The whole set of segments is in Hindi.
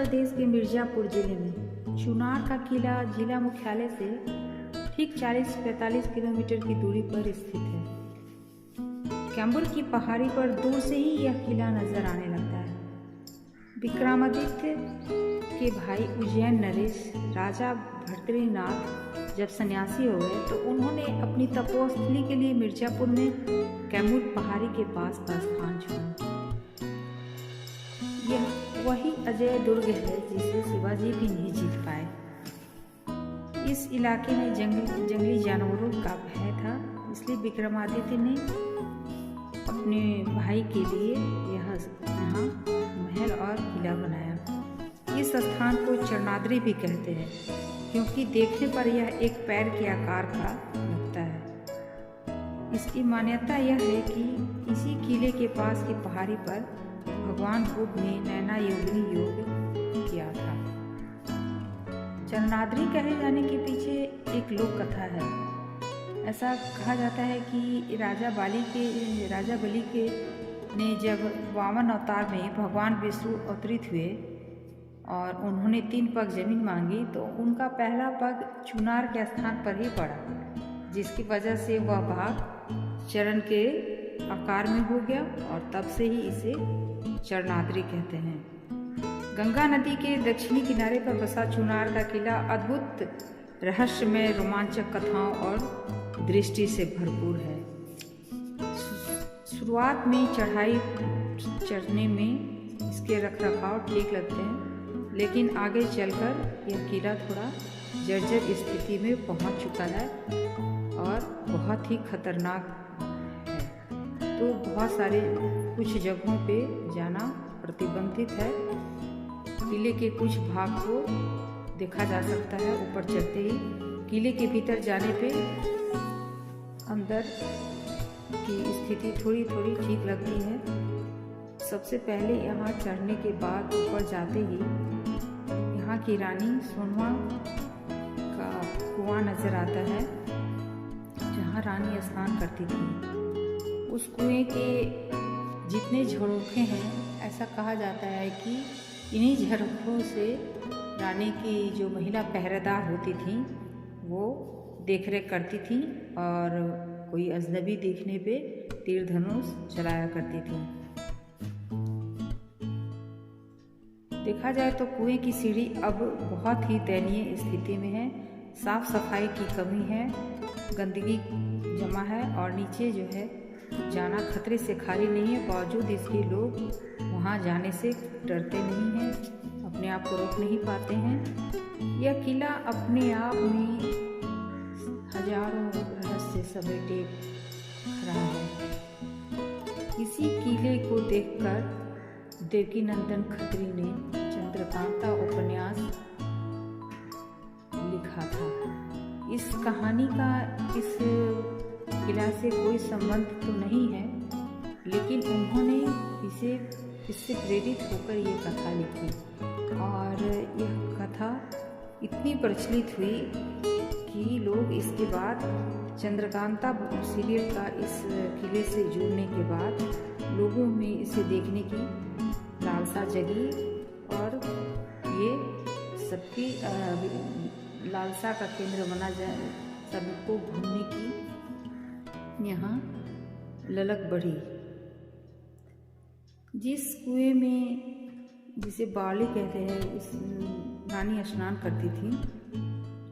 प्रदेश के मिर्ज़ापुर जिले में चुनार का किला जिला मुख्यालय से ठीक 40-45 किलोमीटर की दूरी पर स्थित है। कैम्बुर की पहाड़ी पर दूर से ही यह किला नजर आने लगता है। विक्रमादित्य के भाई उज्जैन नरेश राजा भर्तृनाथ जब सन्यासी हो गए तो उन्होंने अपनी तपोस्थली के लिए मिर्ज़ापुर में कैम्बुर पहाड़ी के पास का स्थान चुना। यह वही अजय दुर्ग है जिसे शिवाजी भी नहीं जीत पाए। इस इलाके में जंगली जानवरों का भय था, इसलिए विक्रमादित्य ने अपने भाई के लिए यहाँ महल और किला बनाया। इस स्थान को चरनाद्री भी कहते हैं क्योंकि देखने पर यह एक पैर के आकार का लगता है। इसकी मान्यता यह है कि इसी किले के पास की पहाड़ी पर भगवान बुद्ध ने नैना योगिनी योग किया था। चरनाद्री कहे जाने के पीछे एक लोक कथा है। ऐसा कहा जाता है कि राजा बलि के ने जब वामन अवतार में भगवान विष्णु अवतरित हुए और उन्होंने 3 पग जमीन मांगी तो उनका पहला पग चुनार के स्थान पर ही पड़ा, जिसकी वजह से वह भाग चरण के आकार में हो गया और तब से ही इसे चरनाद्री कहते हैं। गंगा नदी के दक्षिणी किनारे पर बसा चुनार का किला अद्भुत रहस्यमय रोमांचक कथाओं और दृष्टि से भरपूर है। शुरुआत में चढ़ने में इसके रखरखाव ठीक लगते हैं, लेकिन आगे चलकर यह किला थोड़ा जर्जर स्थिति में पहुंच चुका है और बहुत ही खतरनाक है। तो बहुत सारे कुछ जगहों पे जाना प्रतिबंधित है। किले के कुछ भाग को देखा जा सकता है ऊपर चढ़ते ही। किले के भीतर जाने पे अंदर की स्थिति थोड़ी ठीक लगती है। सबसे पहले यहाँ चढ़ने के बाद ऊपर जाते ही यहाँ की रानी सोनवा का कुआं नज़र आता है, जहाँ रानी स्नान करती थी। उस कुएं के जितने झरोखे हैं, ऐसा कहा जाता है कि इन्हीं झरोखों से रानी की जो महिला पहरेदार होती थी वो देखरेख करती थी और कोई अजनबी देखने पे तीर धनुष चलाया करती थी। देखा जाए तो कुएं की सीढ़ी अब बहुत ही दयनीय स्थिति में है। साफ सफाई की कमी है, गंदगी जमा है और नीचे जो है जाना खतरे से खाली नहीं है। बावजूद इसके लोग वहाँ जाने से डरते नहीं हैं, अपने आप को रोक नहीं पाते हैं। यह किला अपने आप में हजारों रहस्य समेटे खड़ा है। इसी किले को देखकर देवकीनंदन खत्री ने चंद्रकांता उपन्यास लिखा था। इस कहानी का इस किला से कोई संबंध तो नहीं है, लेकिन उन्होंने इससे प्रेरित होकर ये कथा लिखी और यह कथा इतनी प्रचलित हुई कि लोग इसके बाद चंद्रकांता सीरियल का इस किले से जुड़ने के बाद लोगों में इसे देखने की लालसा जगी और ये सबकी लालसा का केंद्र बना जाए, सबको घूमने की यहाँ ललक बढ़ी। जिस कुएं में जिसे बावली कहते हैं इस रानी स्नान करती थी,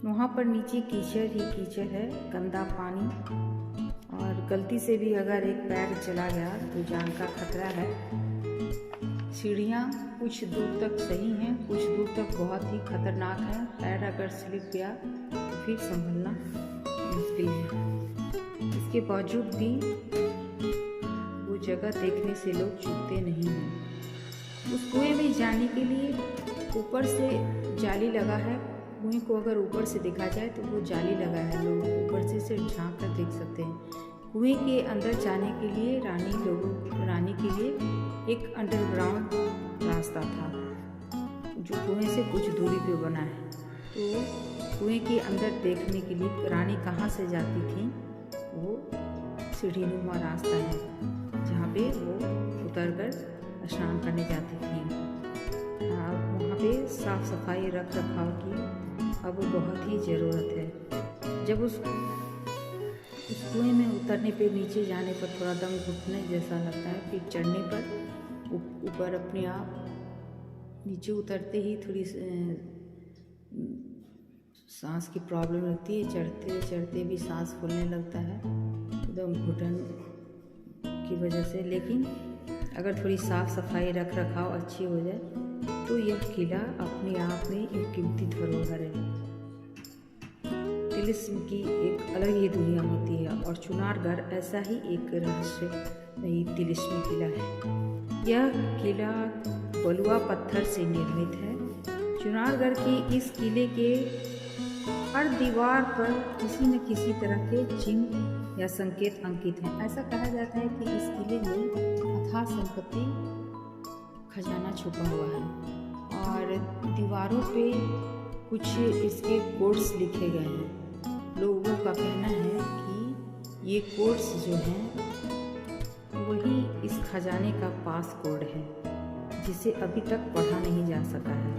वहाँ पर नीचे कीचड़ ही कीचड़ है, गंदा पानी, और गलती से भी अगर एक पैर चला गया तो जान का खतरा है। सीढ़ियाँ कुछ दूर तक सही हैं, कुछ दूर तक बहुत ही खतरनाक है। पैर अगर स्लिप गया तो फिर संभलना मुश्किल है। इसके बावजूद भी वो जगह देखने से लोग चूकते नहीं हैं। उस कुएं में जाने के लिए ऊपर से जाली लगा है। कुएं को अगर ऊपर से देखा जाए तो वो जाली लगा है, लोग ऊपर से सिर्फ झांक कर देख सकते हैं। कुएं के अंदर जाने के लिए रानी के लिए एक अंडरग्राउंड रास्ता था जो कुएं से कुछ दूरी पे बना है। तो कुएं के अंदर देखने के लिए रानी कहाँ से जाती थी, वो सीढ़ीनुमा रास्ता है जहाँ पे वो उतरकर स्नान करने जाती थी। वहाँ पे साफ सफाई रख रखाव की अब बहुत ही ज़रूरत है। जब उस कुएं में उतरने पे, नीचे जाने पर थोड़ा दम घुटने जैसा लगता है, फिर चढ़ने पर ऊपर अपने आप, नीचे उतरते ही थोड़ी सांस की प्रॉब्लम लगती है, चढ़ते चढ़ते भी सांस फूलने लगता है एकदम घुटन की वजह से। लेकिन अगर थोड़ी साफ सफाई रख रखाव अच्छी हो जाए तो यह किला अपने आप में एक कीमती धरोहर है। तिलिस्म की एक अलग ही दुनिया होती है और चुनारगढ़ ऐसा ही एक रहस्यमयी तिलिस्मी किला है। यह किला बलुआ पत्थर से निर्मित है। चुनारगढ़ की इस किले के हर दीवार पर किसी न किसी तरह के चिन्ह या संकेत अंकित हैं। ऐसा कहा जाता है कि इस किले में अथाह संपत्ति, खजाना छुपा हुआ है और दीवारों पे कुछ इसके कोड्स लिखे गए हैं। लोगों का कहना है कि ये कोड्स जो हैं वही इस खजाने का पास कोड है, जिसे अभी तक पढ़ा नहीं जा सका है।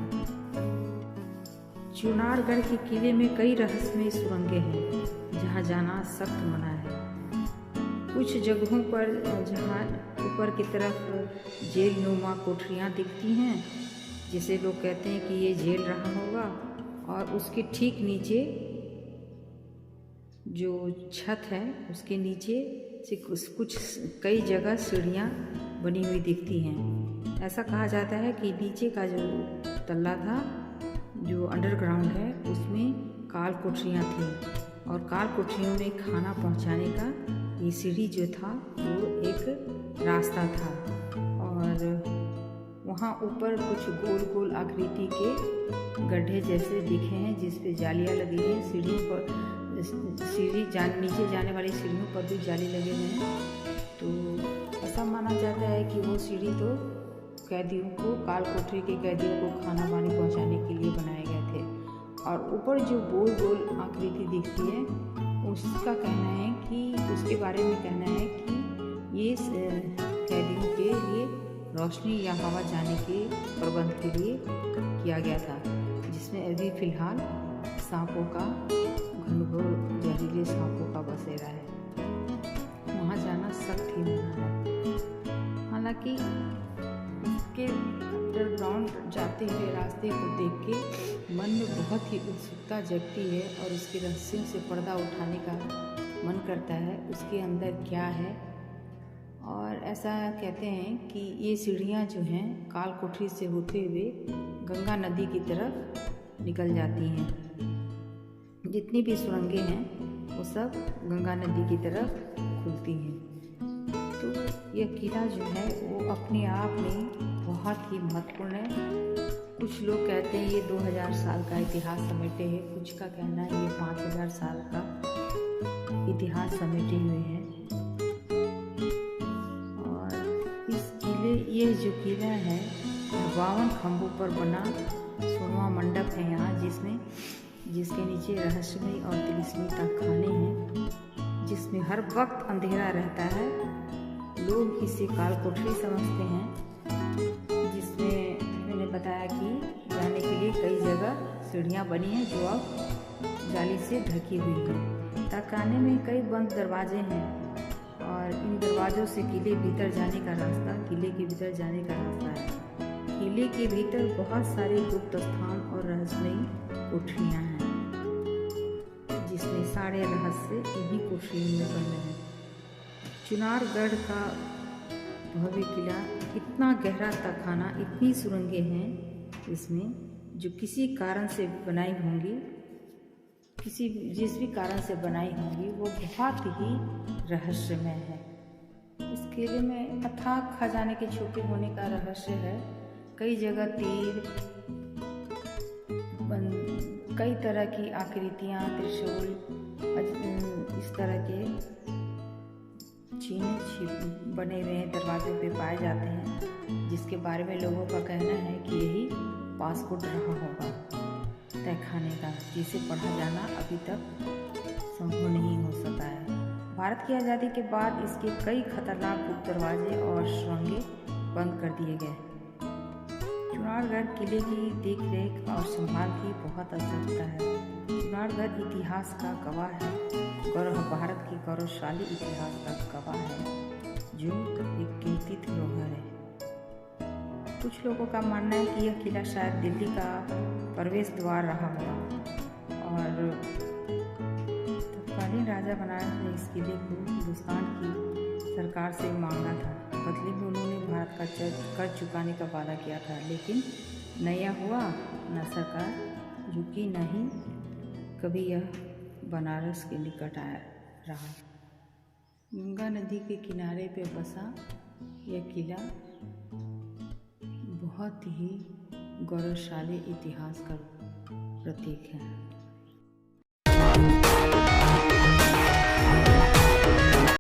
चुनारगढ़ के किले में कई रहस्यमय सुरंगें हैं जहाँ जाना सख्त मना है। कुछ जगहों पर जहाँ ऊपर की तरफ जेल नुमा कोठरियाँ दिखती हैं, जिसे लोग कहते हैं कि ये जेल रहा होगा, और उसके ठीक नीचे जो छत है उसके नीचे से कुछ कई जगह सीढ़ियाँ बनी हुई दिखती हैं। ऐसा कहा जाता है कि नीचे का जो तल्ला था, जो अंडरग्राउंड है, उसमें काल कोठरियाँ थीं और काल कोठरियों में खाना पहुंचाने का ये सीढ़ी जो था वो एक रास्ता था। और वहाँ ऊपर कुछ गोल गोल आकृति के गड्ढे जैसे दिखे हैं जिस पे जालियाँ लगी हैं। सीढ़ियों पर नीचे जाने वाली सीढ़ियों पर भी जाली लगे हुए हैं। तो ऐसा माना जाता है कि वो सीढ़ी तो कैदियों को, काल कोठरी के कैदियों को खाना पानी पहुंचाने के लिए बनाए गए थे। और ऊपर जो गोल गोल आकृति दिखती है उसका कहना है कि, उसके बारे में कहना है कि ये कैदियों के लिए रोशनी या हवा जाने के प्रबंध के लिए किया गया था, जिसमें अभी फ़िलहाल सांपों का, घनघोर जहरीले सांपों का बसेरा है। वहाँ जाना सख्त ही मना है। हालांकि इसके अंडरग्राउंड जाते हुए रास्ते को देख के मन में बहुत ही उत्सुकता जगती है और उसके रहस्यों से पर्दा उठाने का मन करता है, उसके अंदर क्या है। और ऐसा कहते हैं कि ये सीढ़ियाँ जो हैं काल कोठरी से होते हुए गंगा नदी की तरफ निकल जाती हैं। जितनी भी सुरंगें हैं वो सब गंगा नदी की तरफ खुलती हैं। तो यह किला जो है वो अपने आप में बहुत ही महत्वपूर्ण है। कुछ लोग कहते हैं ये 2000 साल का इतिहास समेटे है, कुछ का कहना है ये 5000 साल का इतिहास समेटे हुए हैं। और इस किले, ये जो किला है 52 खंभों पर बना सोनवा मंडप है यहाँ, जिसके नीचे रहस्यमय और तिलिस्मी तहखाने हैं, जिसमें हर वक्त अंधेरा रहता है। लोग इसे काल कोठरी समझते हैं, जिसमें मैंने बताया कि जाने के लिए कई जगह सीढ़ियाँ बनी हैं जो अब जाली से ढकी हुई हैं। तहखाने में कई बंद दरवाजे हैं और इन दरवाज़ों से किले के भीतर जाने का रास्ता है। किले के भीतर बहुत सारे गुप्त स्थान और रहस्यमयी कोठरियाँ हैं, जिसमें सारे रहस्य इन्हीं कोठरियों में बंद हैं। चुनारगढ़ का भव्य किला, इतना गहरा तहखाना, इतनी सुरंगें हैं इसमें जो किसी कारण से बनाई होंगी, जिस भी कारण से बनाई होंगी वो बहुत ही रहस्यमय है। इस किले में अथाह खजाने के छुपे होने का रहस्य है। कई जगह तीर, कई तरह की आकृतियाँ, त्रिशूल, इस तरह के चिन्ह बने हुए हैं दरवाज़ों पे पाए जाते हैं, जिसके बारे में लोगों का कहना है कि यही पासपोर्ट रहा होगा तहखाने का, जिसे पढ़ा जाना अभी तक संभव नहीं हो सका है। भारत की आज़ादी के बाद इसके कई खतरनाक गुप्त दरवाजे और सुरंगें बंद कर दिए गए। चुनारगढ़ किले की देखरेख और संभाल की बहुत आवश्यकता है। चुनारगढ़ इतिहास का गवाह है, भारत के गौरवशाली इतिहास का गवाह है, जो एक कीर्ति धरोहर है। कुछ लोगों का मानना है कि यह किला शायद दिल्ली का प्रवेश द्वार रहा होगा और तत्कालीन राजा बनारस ने इस किले को हिंदुस्तान की सरकार से मांगा था। बदले में उन्होंने भारत का कर्ज चुकाने का वादा किया था, लेकिन न यह हुआ, न सरकार झुकी, न ही कभी यह बनारस के निकट आया रहा। गंगा नदी के किनारे पे बसा यह किला बहुत ही गौरवशाली इतिहास का प्रतीक है।